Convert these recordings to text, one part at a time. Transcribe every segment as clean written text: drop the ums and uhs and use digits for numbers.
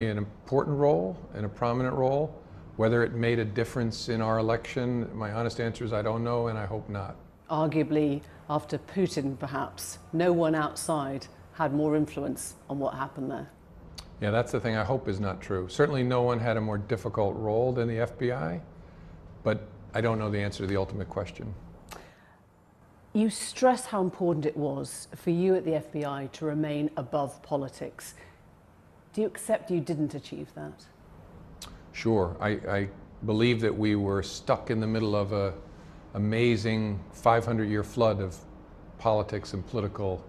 an important role and a prominent role. Whether it made a difference in our election, my honest answer is I don't know, and I hope not. Arguably, after Putin, perhaps, no one outside had more influence on what happened there. Yeah, that's the thing I hope is not true. Certainly no one had a more difficult role than the FBI, but I don't know the answer to the ultimate question. You stress how important it was for you at the FBI to remain above politics. Do you accept you didn't achieve that? Sure. I believe that we were stuck in the middle of an amazing 500-year flood of politics and political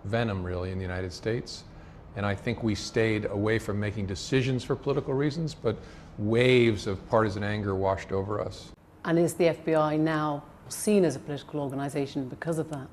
venom, really, in the United States. And I think we stayed away from making decisions for political reasons, but waves of partisan anger washed over us. And is the FBI now seen as a political organization because of that?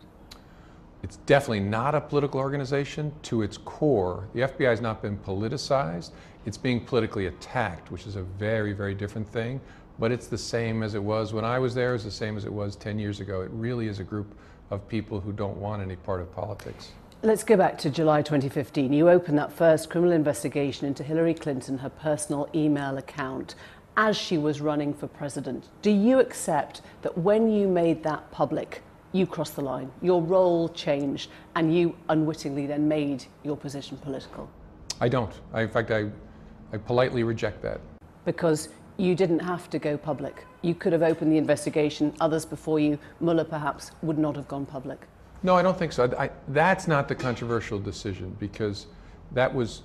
It's definitely not a political organization to its core. The FBI has not been politicized. It's being politically attacked, which is a very, very different thing. But it's the same as it was when I was there. It's the same as it was 10 years ago. It really is a group of people who don't want any part of politics. Let's go back to July 2015. You opened that first criminal investigation into Hillary Clinton, her personal email account, as she was running for president. Do you accept that when you made that public, you crossed the line, your role changed, and you unwittingly then made your position political? I don't. In fact, I politely reject that. Because you didn't have to go public. You could have opened the investigation, others before you, Mueller perhaps, would not have gone public. No, I don't think so. That's not the controversial decision, because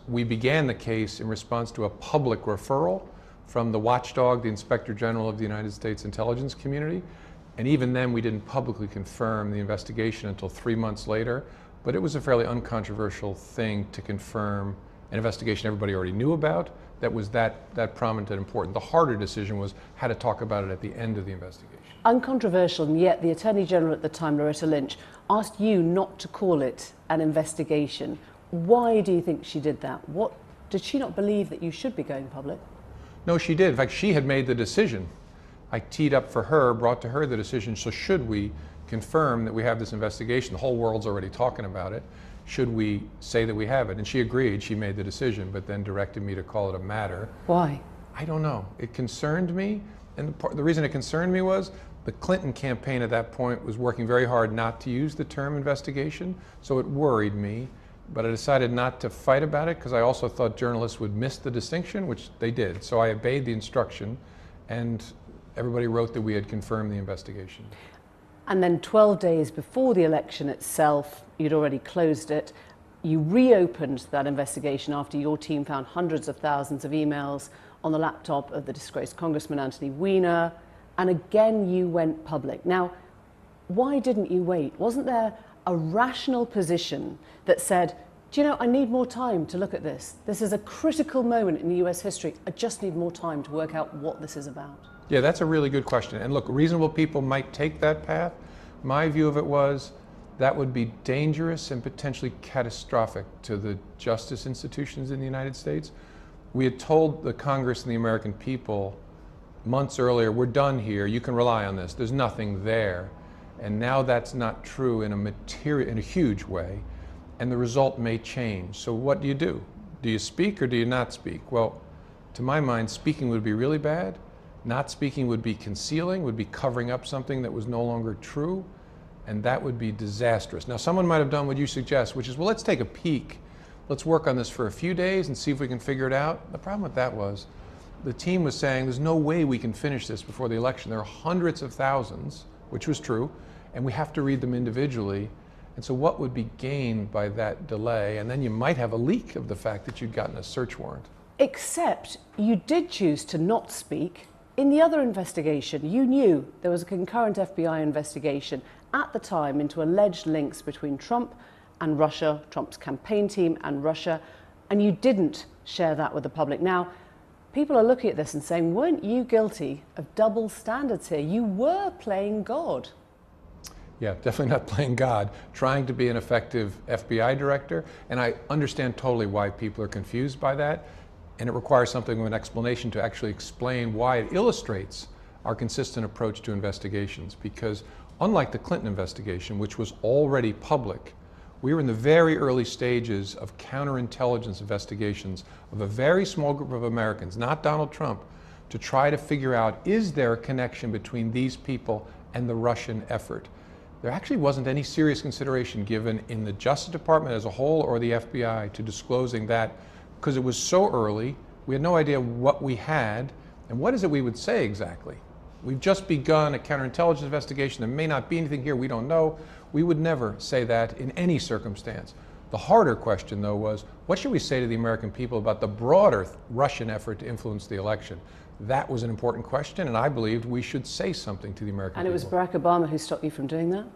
we began the case in response to a public referral from the watchdog, the Inspector General of the United States intelligence community. And even then, we didn't publicly confirm the investigation until 3 months later. But it was a fairly uncontroversial thing to confirm an investigation everybody already knew about that was that prominent and important. The harder decision was how to talk about it at the end of the investigation. Uncontroversial, and yet the Attorney General at the time, Loretta Lynch, asked you not to call it an investigation. Why do you think she did that? Did she not believe that you should be going public? No, she did. In fact, she had made the decision. I teed up for her, brought to her the decision, so should we confirm that we have this investigation? The whole world's already talking about it. Should we say that we have it? And she agreed, she made the decision, but then directed me to call it a matter. Why? I don't know. It concerned me, and the reason it concerned me was the Clinton campaign at that point was working very hard not to use the term investigation, so it worried me. But I decided not to fight about it because I also thought journalists would miss the distinction, which they did. So I obeyed the instruction, and everybody wrote that we had confirmed the investigation. And then 12 days before the election itself, you'd already closed it. You reopened that investigation after your team found hundreds of thousands of emails on the laptop of the disgraced Congressman Anthony Weiner. And again, you went public. Now, why didn't you wait? Wasn't there a rational position that said, do you know, I need more time to look at this. This is a critical moment in US history. I just need more time to work out what this is about. Yeah, that's a really good question. And look, reasonable people might take that path. My view of it was that would be dangerous and potentially catastrophic to the justice institutions in the United States. We had told the Congress and the American people months earlier, we're done here, you can rely on this, there's nothing there. And now that's not true in a huge way, and the result may change. So what do? Do you speak or do you not speak? Well, to my mind, speaking would be really bad. Not speaking would be concealing, would be covering up something that was no longer true, and that would be disastrous. Now, someone might have done what you suggest, which is, well, let's take a peek. Let's work on this for a few days and see if we can figure it out. The problem with that was the team was saying, there's no way we can finish this before the election. There are hundreds of thousands, which was true, and we have to read them individually. And so what would be gained by that delay? And then you might have a leak of the fact that you'd gotten a search warrant. Except you did choose to not speak. In the other investigation, you knew there was a concurrent FBI investigation at the time into alleged links between Trump and Russia, Trump's campaign team and Russia, and you didn't share that with the public. Now, people are looking at this and saying, weren't you guilty of double standards here? You were playing God. Yeah, definitely not playing God, trying to be an effective FBI director. And I understand totally why people are confused by that. And it requires something of an explanation to actually explain why it illustrates our consistent approach to investigations. Because unlike the Clinton investigation, which was already public, We were in the very early stages of counterintelligence investigations of a very small group of Americans, not Donald Trump, to try to figure out, is there a connection between these people and the Russian effort? There actually wasn't any serious consideration given in the Justice Department as a whole or the FBI to disclosing that, because it was so early. We had no idea what we had, and what is it we would say exactly? We've just begun a counterintelligence investigation. There may not be anything here, we don't know. We would never say that in any circumstance. The harder question, though, was what should we say to the American people about the broader Russian effort to influence the election? That was an important question, and I believed we should say something to the American people. And it was Barack Obama who stopped you from doing that?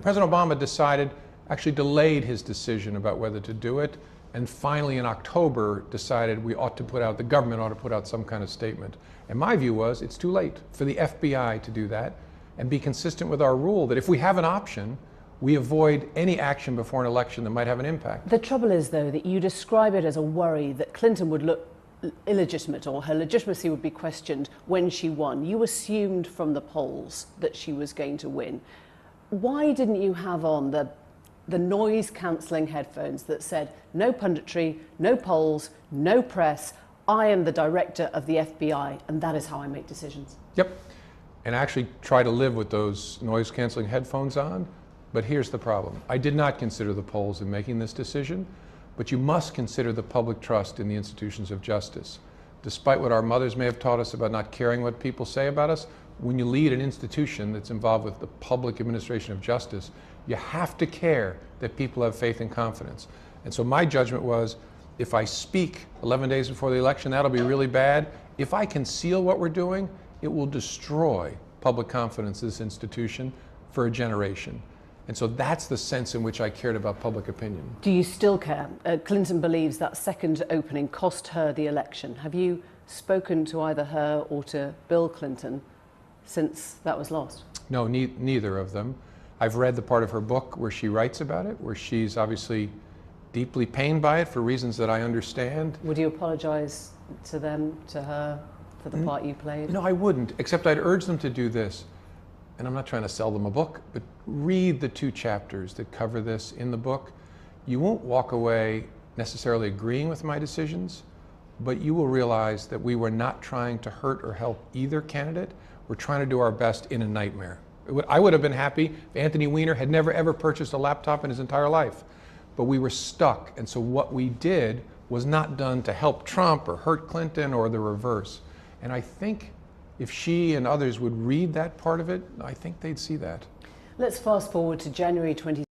President Obama actually delayed his decision about whether to do it, and finally in October decided the government ought to put out some kind of statement. And my view was it's too late for the FBI to do that and be consistent with our rule that if we have an option, we avoid any action before an election that might have an impact. The trouble is, though, that you describe it as a worry that Clinton would look illegitimate or her legitimacy would be questioned when she won. You assumed from the polls that she was going to win. Why didn't you have on the noise-cancelling headphones that said, no punditry, no polls, no press, I am the director of the FBI, and that is how I make decisions? Yep, and actually try to live with those noise-canceling headphones on. But here's the problem. I did not consider the polls in making this decision, but you must consider the public trust in the institutions of justice. Despite what our mothers may have taught us about not caring what people say about us, when you lead an institution that's involved with the public administration of justice, you have to care that people have faith and confidence. And so my judgment was, if I speak 11 days before the election, that'll be really bad. If I conceal what we're doing, it will destroy public confidence in this institution for a generation. And so that's the sense in which I cared about public opinion. Do you still care? Clinton believes that second opening cost her the election. Have you spoken to either her or to Bill Clinton since that was lost? No, neither of them. I've read the part of her book where she writes about it, where she's obviously deeply pained by it for reasons that I understand. Would you apologize to them, to her, for the part you played? No, I wouldn't, except I'd urge them to do this. And I'm not trying to sell them a book, but read the 2 chapters that cover this in the book. You won't walk away necessarily agreeing with my decisions, but you will realize that we were not trying to hurt or help either candidate. We're trying to do our best in a nightmare. I would have been happy if Anthony Weiner had never ever purchased a laptop in his entire life, but we were stuck. And so what we did was not done to help Trump or hurt Clinton or the reverse. And I think if she and others would read that part of it, I think they'd see that. Let's fast forward to January 20.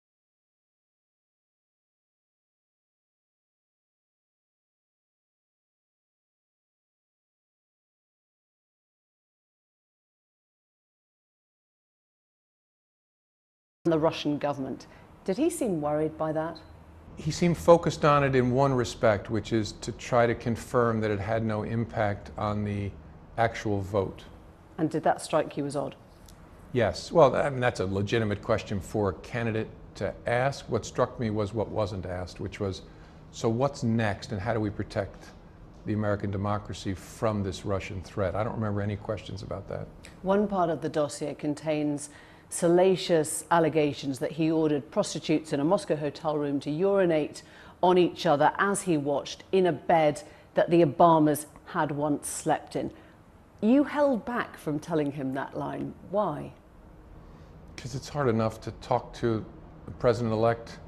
The Russian government. Did he seem worried by that? He seemed focused on it in one respect, which is to try to confirm that it had no impact on the actual vote. And did that strike you as odd? Yes. Well, I mean, that's a legitimate question for a candidate to ask. What struck me was what wasn't asked, which was, so what's next and how do we protect the American democracy from this Russian threat? I don't remember any questions about that. One part of the dossier contains salacious allegations that he ordered prostitutes in a Moscow hotel room to urinate on each other as he watched in a bed that the Obamas had once slept in. You held back from telling him that line. Why? Because it's hard enough to talk to the president-elect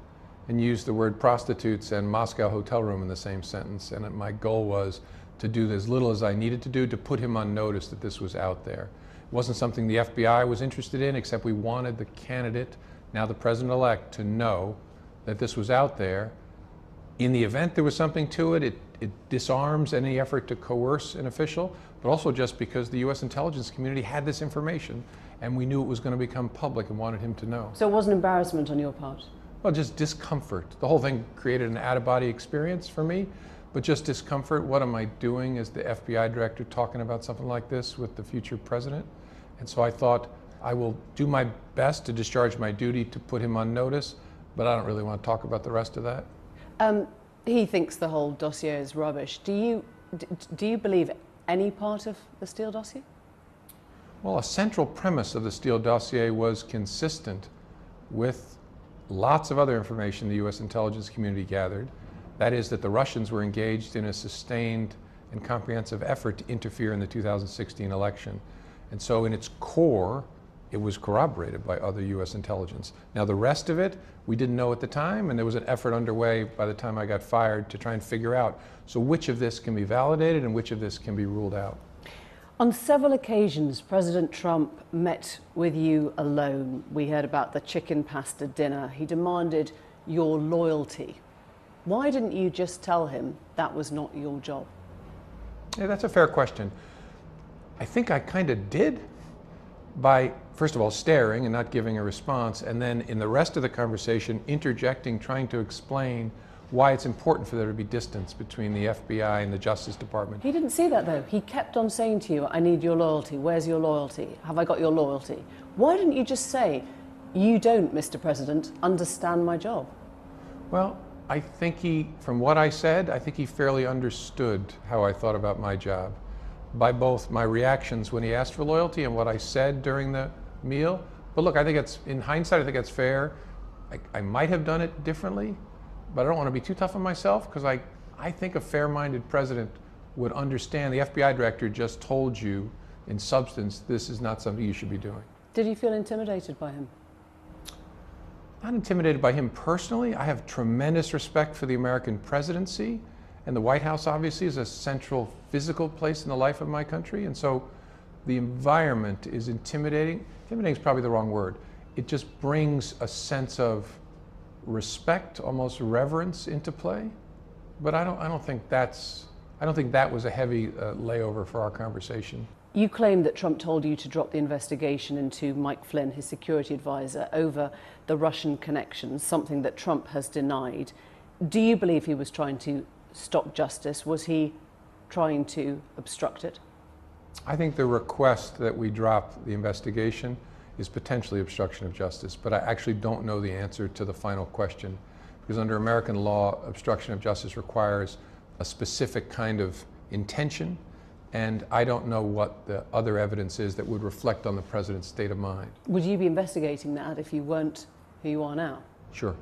and use the word prostitutes and Moscow hotel room in the same sentence. And my goal was to do as little as I needed to do to put him on notice that this was out there. It wasn't something the FBI was interested in, except we wanted the candidate, now the president-elect, to know that this was out there. In the event there was something to it, it disarms any effort to coerce an official, but also just because the U.S. intelligence community had this information and we knew it was going to become public and wanted him to know. So it wasn't embarrassment on your part? Well, just discomfort. The whole thing created an out-of-body experience for me, but just discomfort. What am I doing as the FBI director talking about something like this with the future president? And so I thought, I will do my best to discharge my duty to put him on notice, but I don't really want to talk about the rest of that. He thinks the whole dossier is rubbish. Do you believe any part of the Steele dossier? Well, a central premise of the Steele dossier was consistent with lots of other information the U.S. intelligence community gathered. That is that the Russians were engaged in a sustained and comprehensive effort to interfere in the 2016 election. And so in its core, it was corroborated by other U.S. intelligence. Now the rest of it, we didn't know at the time, and there was an effort underway by the time I got fired to try and figure out, so which of this can be validated and which of this can be ruled out. On several occasions, President Trump met with you alone. We heard about the chicken pasta dinner. He demanded your loyalty. Why didn't you just tell him that was not your job? Yeah, that's a fair question. I think I kind of did by, first of all, staring and not giving a response, and then in the rest of the conversation, interjecting, trying to explain why it's important for there to be distance between the FBI and the Justice Department. He didn't see that though. He kept on saying to you, I need your loyalty. Where's your loyalty? Have I got your loyalty? Why didn't you just say, you don't, Mr. President, understand my job? Well, I think he, from what I said, I think he fairly understood how I thought about my job by both my reactions when he asked for loyalty and what I said during the meal. But look, I think it's, in hindsight, I think it's fair. I might have done it differently, but I don't want to be too tough on myself, because I think a fair-minded president would understand the FBI director just told you, in substance, this is not something you should be doing. Did you feel intimidated by him? Not intimidated by him personally. I have tremendous respect for the American presidency, and the White House obviously is a central physical place in the life of my country, and so the environment is intimidating. Intimidating is probably the wrong word. It just brings a sense of respect, almost reverence into play. But I don't think that was a heavy layover for our conversation. You claim that Trump told you to drop the investigation into Mike Flynn, his security advisor, over the Russian connections, something that Trump has denied. Do you believe he was trying to stop justice? Was he trying to obstruct it? I think the request that we drop the investigation is potentially obstruction of justice, but I actually don't know the answer to the final question, because under American law, obstruction of justice requires a specific kind of intention, and I don't know what the other evidence is that would reflect on the president's state of mind. Would you be investigating that if you weren't who you are now? Sure.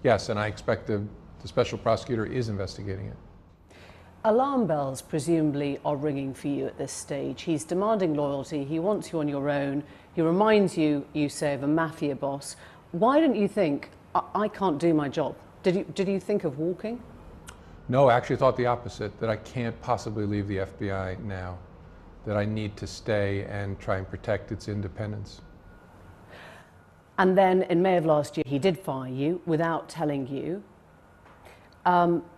Yes, and I expect the special prosecutor is investigating it. Alarm bells presumably are ringing for you at this stage. He's demanding loyalty, he wants you on your own, he reminds you, you say, of a mafia boss. Why didn't you think, I can't do my job? Did you think of walking? No, I actually thought the opposite, that I can't possibly leave the FBI now, that I need to stay and try and protect its independence. And then in May of last year, he did fire you without telling you.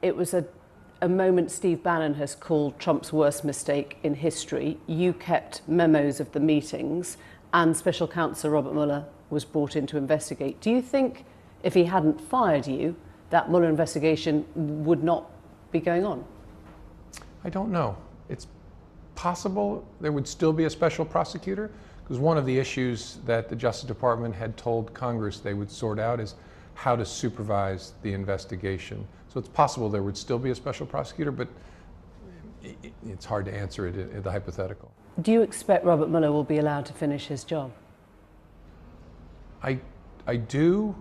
It was a moment Steve Bannon has called Trump's worst mistake in history. You kept memos of the meetings, and Special Counsel Robert Mueller was brought in to investigate. Do you think if he hadn't fired you, that Mueller investigation would not be going on? I don't know. It's possible there would still be a special prosecutor, because one of the issues that the Justice Department had told Congress they would sort out is how to supervise the investigation. So it's possible there would still be a special prosecutor, but it's hard to answer it in the hypothetical. Do you expect Robert Mueller will be allowed to finish his job? I do.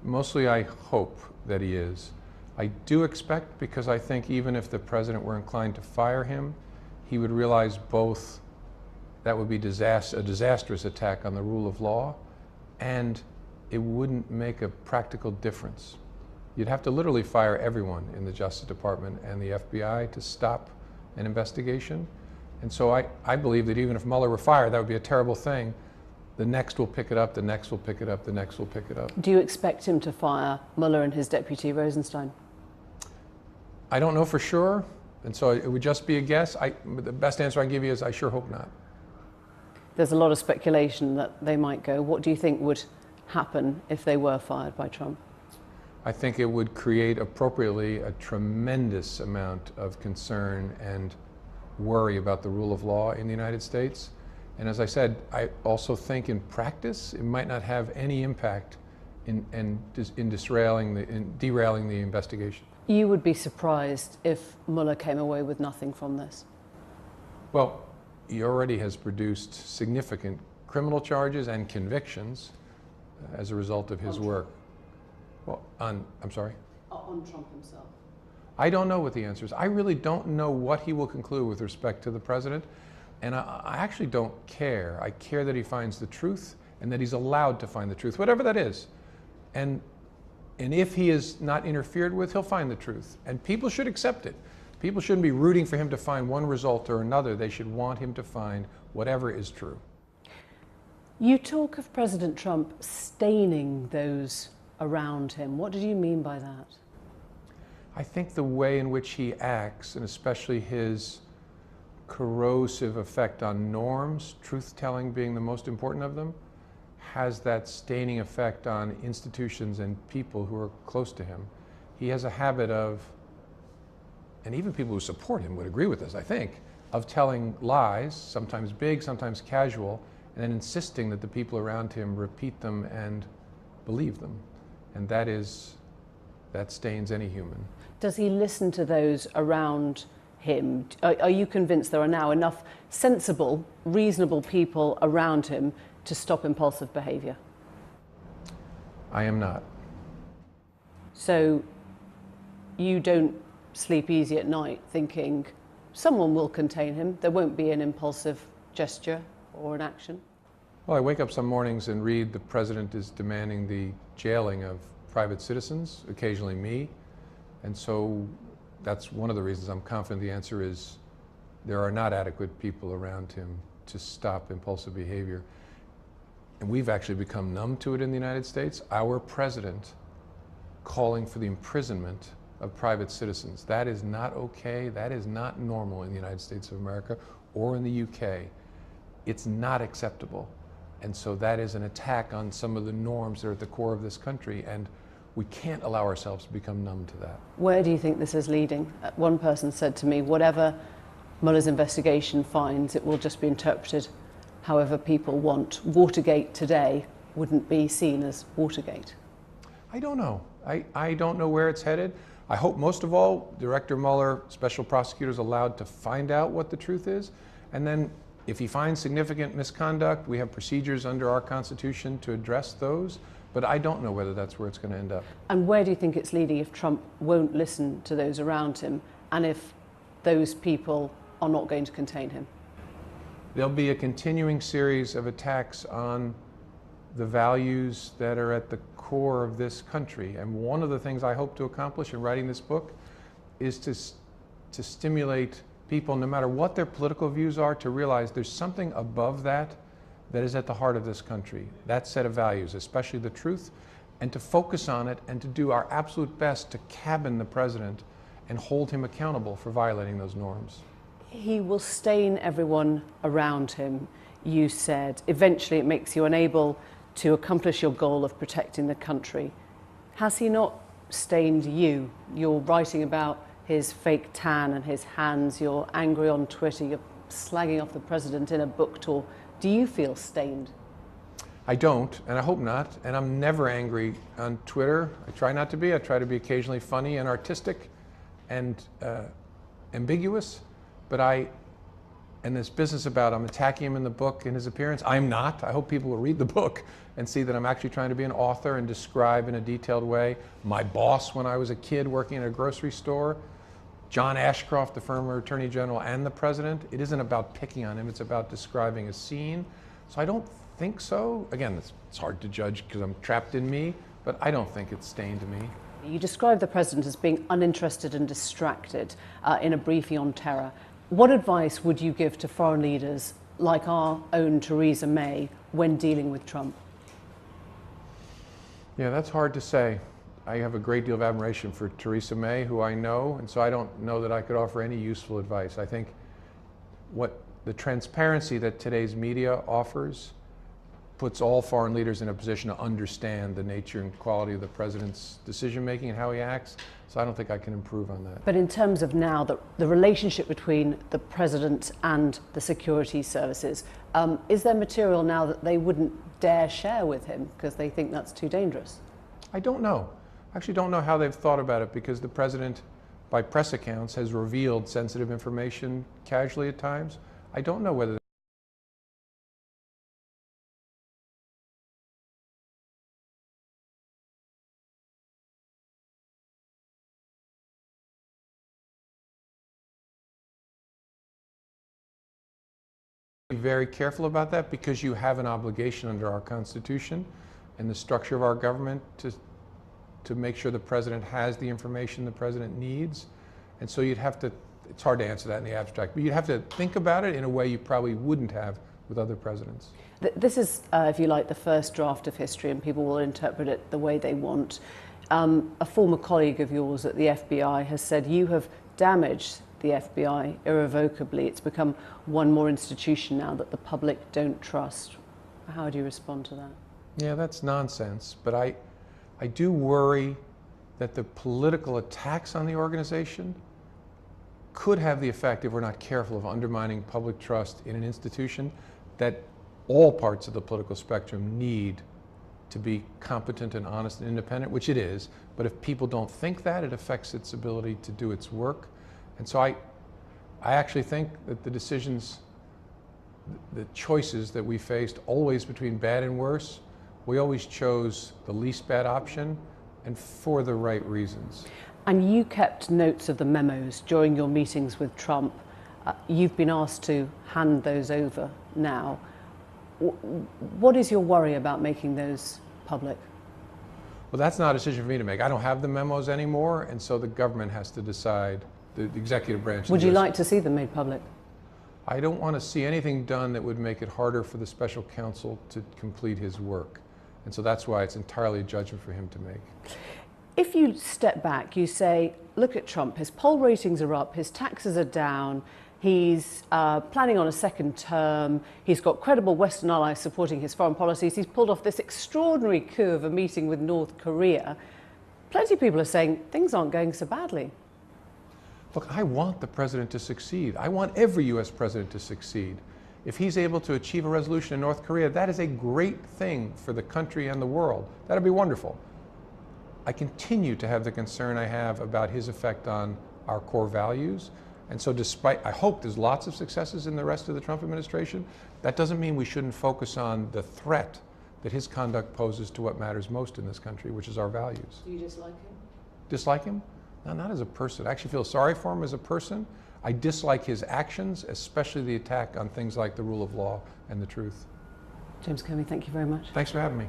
Mostly I hope that he is. I do expect, because I think even if the president were inclined to fire him, he would realize both that would be a disastrous attack on the rule of law, and it wouldn't make a practical difference. You'd have to literally fire everyone in the Justice Department and the FBI to stop an investigation. And so I believe that even if Mueller were fired, that would be a terrible thing. The next will pick it up, the next will pick it up, the next will pick it up. Do you expect him to fire Mueller and his deputy Rosenstein? I don't know for sure, and so it would just be a guess. The best answer I can give you is I sure hope not. There's a lot of speculation that they might go. What do you think would happen if they were fired by Trump? I think it would create appropriately a tremendous amount of concern and worry about the rule of law in the United States. And as I said, I also think in practice it might not have any impact in derailing the investigation. You would be surprised if Mueller came away with nothing from this? Well, he already has produced significant criminal charges and convictions as a result of his work. Well, I'm sorry? On Trump himself. I don't know what the answer is. I really don't know what he will conclude with respect to the president. And I actually don't care. I care that he finds the truth and that he's allowed to find the truth, whatever that is. And if he is not interfered with, he'll find the truth. And people should accept it. People shouldn't be rooting for him to find one result or another. They should want him to find whatever is true. You talk of President Trump staining those around him. What did you mean by that? I think the way in which he acts, and especially his corrosive effect on norms, truth-telling being the most important of them, has that staining effect on institutions and people who are close to him. He has a habit of, and even people who support him would agree with this, I think, of telling lies, sometimes big, sometimes casual, and then insisting that the people around him repeat them and believe them. And that stains any human. Does he listen to those around him? Are you convinced there are now enough sensible, reasonable people around him to stop impulsive behavior? I am not. So you don't sleep easy at night thinking someone will contain him, there won't be an impulsive gesture or an action? Well, I wake up some mornings and read the president is demanding the jailing of private citizens, occasionally me. And so that's one of the reasons I'm confident the answer is there are not adequate people around him to stop impulsive behavior. And we've actually become numb to it in the United States. Our president calling for the imprisonment of private citizens. That is not okay. That is not normal in the United States of America or in the UK. It's not acceptable. And so that is an attack on some of the norms that are at the core of this country. And we can't allow ourselves to become numb to that. Where do you think this is leading? One person said to me, whatever Mueller's investigation finds, it will just be interpreted however people want. Watergate today wouldn't be seen as Watergate. I don't know. I don't know where it's headed. I hope most of all, Director Mueller, special prosecutors allowed to find out what the truth is. And then if he finds significant misconduct, we have procedures under our Constitution to address those. But I don't know whether that's where it's going to end up. And where do you think it's leading if Trump won't listen to those around him and if those people are not going to contain him? There'll be a continuing series of attacks on the values that are at the core of this country. And one of the things I hope to accomplish in writing this book is to stimulate people, no matter what their political views are, to realize there's something above that that is at the heart of this country, that set of values, especially the truth, and to focus on it and to do our absolute best to cabin the president and hold him accountable for violating those norms. He will stain everyone around him, you said. Eventually it makes you unable to accomplish your goal of protecting the country. Has he not stained you? You're writing about his fake tan and his hands, you're angry on Twitter, you're slagging off the president in a book tour. Do you feel stained? I don't, and I hope not, and I'm never angry on Twitter. I try not to be. I try to be occasionally funny and artistic and ambiguous, but and this business about I'm attacking him in the book in his appearance, I'm not. I hope people will read the book and see that I'm actually trying to be an author and describe in a detailed way my boss when I was a kid working at a grocery store, John Ashcroft, the former Attorney General, and the President. It isn't about picking on him, it's about describing a scene. So I don't think so. Again, it's hard to judge because I'm trapped in me, but I don't think it's stained me. You described the President as being uninterested and distracted in a briefing on terror. What advice would you give to foreign leaders like our own Theresa May when dealing with Trump? Yeah, that's hard to say. I have a great deal of admiration for Theresa May, who I know, and so I don't know that I could offer any useful advice. I think what the transparency that today's media offers puts all foreign leaders in a position to understand the nature and quality of the president's decision-making and how he acts, so I don't think I can improve on that. But in terms of now, the relationship between the president and the security services, is there material now that they wouldn't dare share with him because they think that's too dangerous? I don't know. I actually don't know how they've thought about it because the president, by press accounts, has revealed sensitive information casually at times. I don't know whether Be very careful about that because you have an obligation under our Constitution and the structure of our government to make sure the president has the information the president needs. And so you'd have to, it's hard to answer that in the abstract, but you'd have to think about it in a way you probably wouldn't have with other presidents. This is, if you like, the first draft of history, and people will interpret it the way they want. A former colleague of yours at the FBI has said you have damaged the FBI irrevocably. It's become one more institution now that the public don't trust. How do you respond to that? Yeah, that's nonsense, but I do worry that the political attacks on the organization could have the effect, if we're not careful, of undermining public trust in an institution that all parts of the political spectrum need to be competent and honest and independent, which it is. But if people don't think that, it affects its ability to do its work. And so I actually think that the decisions, the choices that we faced always between bad and worse, we always chose the least bad option and for the right reasons. And you kept notes of the memos during your meetings with Trump. You've been asked to hand those over now. What is your worry about making those public? Well, that's not a decision for me to make. I don't have the memos anymore, and so the government has to decide. The executive branch. Would you like to see them made public? I don't want to see anything done that would make it harder for the special counsel to complete his work. And so that's why it's entirely a judgment for him to make. If you step back, you say, look at Trump, his poll ratings are up, his taxes are down, he's planning on a second term, he's got credible Western allies supporting his foreign policies, he's pulled off this extraordinary coup of a meeting with North Korea. Plenty of people are saying things aren't going so badly. Look, I want the president to succeed. I want every U.S. president to succeed. If he's able to achieve a resolution in North Korea, that is a great thing for the country and the world. That'd be wonderful. I continue to have the concern I have about his effect on our core values. And so despite, I hope there's lots of successes in the rest of the Trump administration, that doesn't mean we shouldn't focus on the threat that his conduct poses to what matters most in this country, which is our values. Do you dislike him? Dislike him? No, not as a person. I actually feel sorry for him as a person. I dislike his actions, especially the attack on things like the rule of law and the truth. James Comey, thank you very much. Thanks for having me.